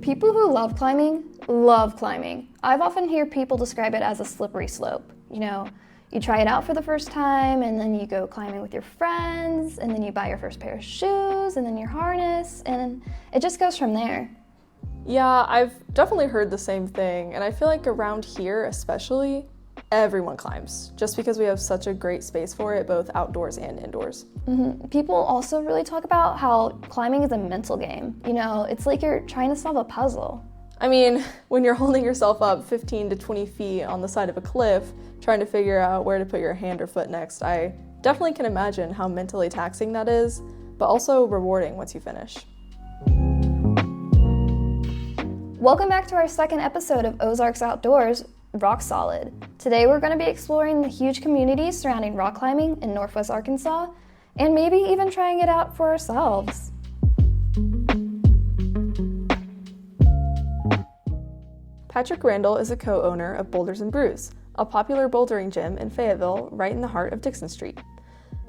People who love climbing. I've often heard people describe it as a slippery slope. You try it out for the first time, and then you go climbing with your friends, and then you buy your first pair of shoes, and then your harness, and it just goes from there. Yeah, I've definitely heard the same thing, and I feel like around here especially, everyone climbs, just because we have such a great space for it, both outdoors and indoors. People also really talk about how climbing is a mental game. It's like you're trying to solve a puzzle. I mean, when you're holding yourself up 15 to 20 feet on the side of a cliff, trying to figure out where to put your hand or foot next, I definitely can imagine how mentally taxing that is, but also rewarding once you finish. Welcome back to our second episode of Ozarks Outdoors, Rock Solid. Today we're going to be exploring the huge communities surrounding rock climbing in Northwest Arkansas, and maybe even trying it out for ourselves. Patrick Randall is a co-owner of Boulders and Brews, a popular bouldering gym in Fayetteville, right in the heart of Dixon Street.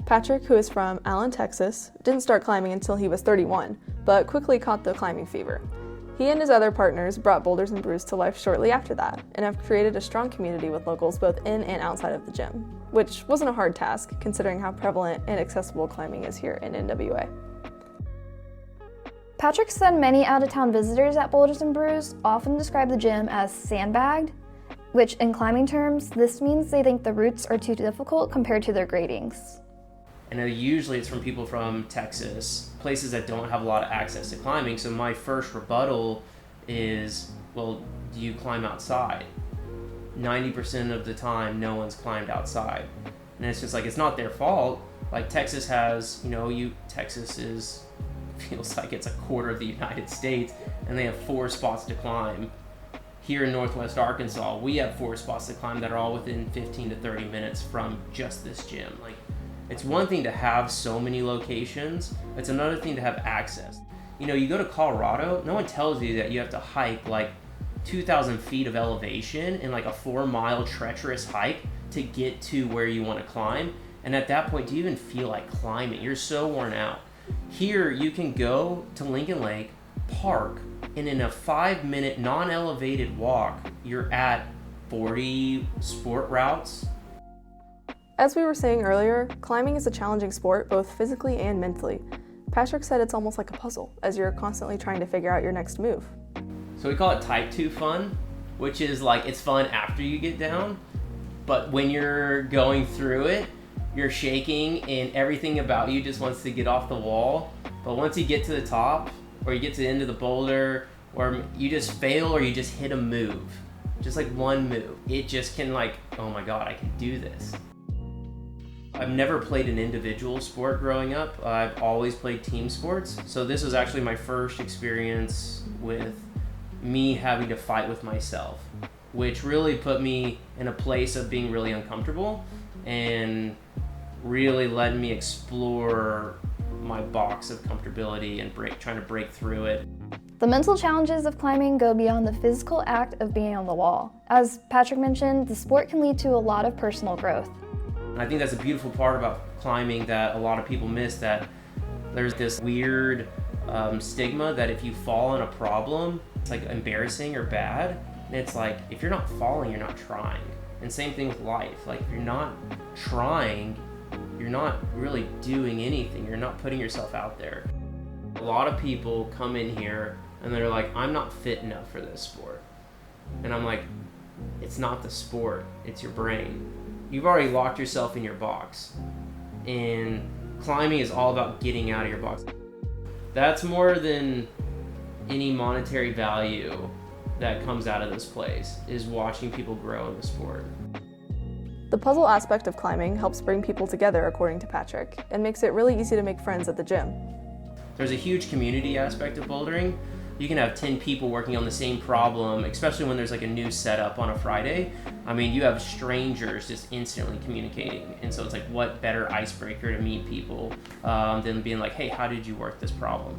Patrick, who is from Allen, Texas, didn't start climbing until he was 31, but quickly caught the climbing fever. He and his other partners brought Boulders and Brews to life shortly after that, and have created a strong community with locals both in and outside of the gym, which wasn't a hard task considering how prevalent and accessible climbing is here in NWA. Patrick said many out-of-town visitors at Boulders and Brews often describe the gym as sandbagged, which in climbing terms, this means they think the routes are too difficult compared to their gradings. And usually it's from people from Texas, places that don't have a lot of access to climbing. So my first rebuttal is, well, do you climb outside? 90% of the time, no one's climbed outside. And it's just like, it's not their fault. Like Texas has, Texas feels like it's a quarter of the United States, and they have 4 spots to climb. Here in Northwest Arkansas, we have 4 spots to climb that are all within 15 to 30 minutes from just this gym. Like, it's one thing to have so many locations, it's another thing to have access. You go to Colorado, no one tells you that you have to hike like 2,000 feet of elevation in like a 4-mile treacherous hike to get to where you want to climb. And at that point, do you even feel like climbing? You're so worn out. Here, you can go to Lincoln Lake, park, and in a 5-minute non-elevated walk, you're at 40 sport routes. As we were saying earlier, climbing is a challenging sport both physically and mentally. Patrick said it's almost like a puzzle, as you're constantly trying to figure out your next move. So we call it type 2 fun, which is like it's fun after you get down, but when you're going through it, you're shaking and everything about you just wants to get off the wall. But once you get to the top, or you get to the end of the boulder, or you just fail, or you just hit a move, just like one move, it just can like, oh my God, I can do this. I've never played an individual sport growing up. I've always played team sports. So this was actually my first experience with me having to fight with myself, which really put me in a place of being really uncomfortable and really let me explore my box of comfortability and trying to break through it. The mental challenges of climbing go beyond the physical act of being on the wall. As Patrick mentioned, the sport can lead to a lot of personal growth. I think that's a beautiful part about climbing that a lot of people miss, that there's this weird stigma that if you fall on a problem, it's like embarrassing or bad. And it's like, if you're not falling, you're not trying. And same thing with life. Like, if you're not trying, you're not really doing anything. You're not putting yourself out there. A lot of people come in here and they're like, I'm not fit enough for this sport. And I'm like, it's not the sport, it's your brain. You've already locked yourself in your box. And climbing is all about getting out of your box. That's more than any monetary value that comes out of this place, is watching people grow in the sport. The puzzle aspect of climbing helps bring people together, according to Patrick, and makes it really easy to make friends at the gym. There's a huge community aspect of bouldering. You can have 10 people working on the same problem, especially when there's like a new setup on a Friday. I mean, you have strangers just instantly communicating. And so it's like, what better icebreaker to meet people than being like, hey, how did you work this problem?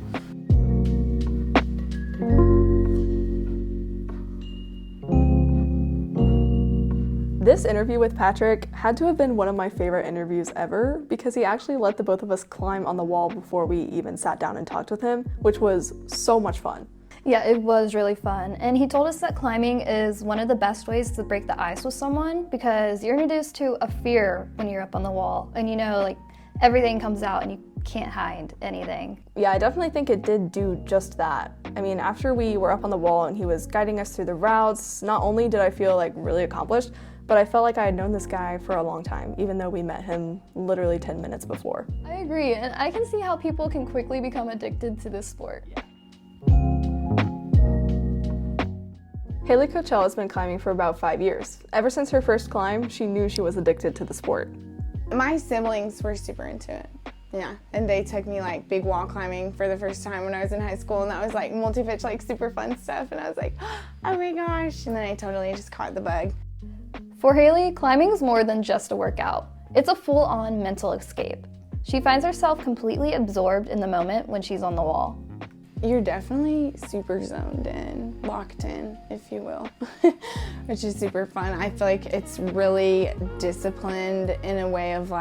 This interview with Patrick had to have been one of my favorite interviews ever because he actually let the both of us climb on the wall before we even sat down and talked with him, which was so much fun. Yeah, it was really fun. And he told us that climbing is one of the best ways to break the ice with someone because you're introduced to a fear when you're up on the wall. And everything comes out and you can't hide anything. Yeah, I definitely think it did do just that. I mean, after we were up on the wall and he was guiding us through the routes, not only did I feel really accomplished, but I felt like I had known this guy for a long time, even though we met him literally 10 minutes before. I agree, and I can see how people can quickly become addicted to this sport. Yeah. Haley Coachella has been climbing for about 5 years. Ever since her first climb, she knew she was addicted to the sport. My siblings were super into it. Yeah, and they took me big wall climbing for the first time when I was in high school, and that was multi-pitch, super fun stuff, and I was like, oh my gosh, and then I totally just caught the bug. For Haley, climbing is more than just a workout. It's a full-on mental escape. She finds herself completely absorbed in the moment when she's on the wall. You're definitely super zoned in, locked in, if you will, which is super fun. I feel like it's really disciplined in a way of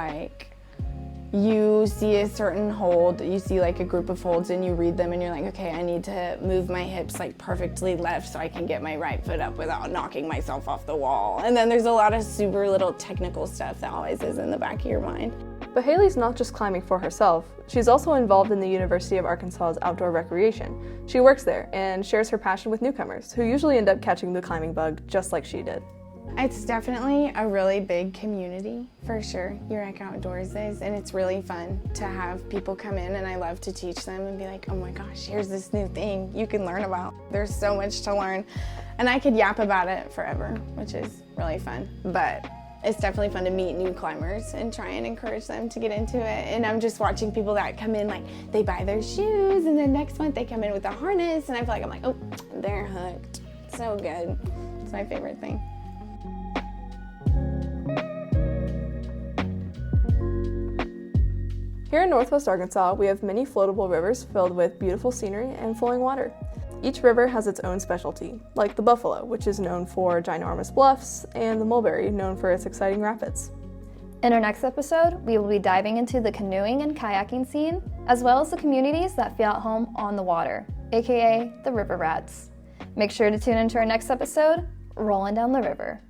you see a certain hold, you see a group of holds and you read them and you're like, okay, I need to move my hips perfectly left so I can get my right foot up without knocking myself off the wall. And then there's a lot of super little technical stuff that always is in the back of your mind. But Haley's not just climbing for herself. She's also involved in the University of Arkansas's outdoor recreation. She works there and shares her passion with newcomers, who usually end up catching the climbing bug just like she did. It's definitely a really big community, for sure. UREC Outdoors is, and it's really fun to have people come in, and I love to teach them and be like, oh my gosh, here's this new thing you can learn about. There's so much to learn, and I could yap about it forever, which is really fun. But it's definitely fun to meet new climbers and try and encourage them to get into it. And I'm just watching people that come in, they buy their shoes, and then next month they come in with a harness, and I feel like I'm like, oh, they're hooked. So good. It's my favorite thing. Here in Northwest Arkansas, we have many floatable rivers filled with beautiful scenery and flowing water. Each river has its own specialty, like the Buffalo, which is known for ginormous bluffs, and the Mulberry, known for its exciting rapids. In our next episode, we will be diving into the canoeing and kayaking scene, as well as the communities that feel at home on the water, aka the river rats. Make sure to tune into our next episode, Rolling Down the River.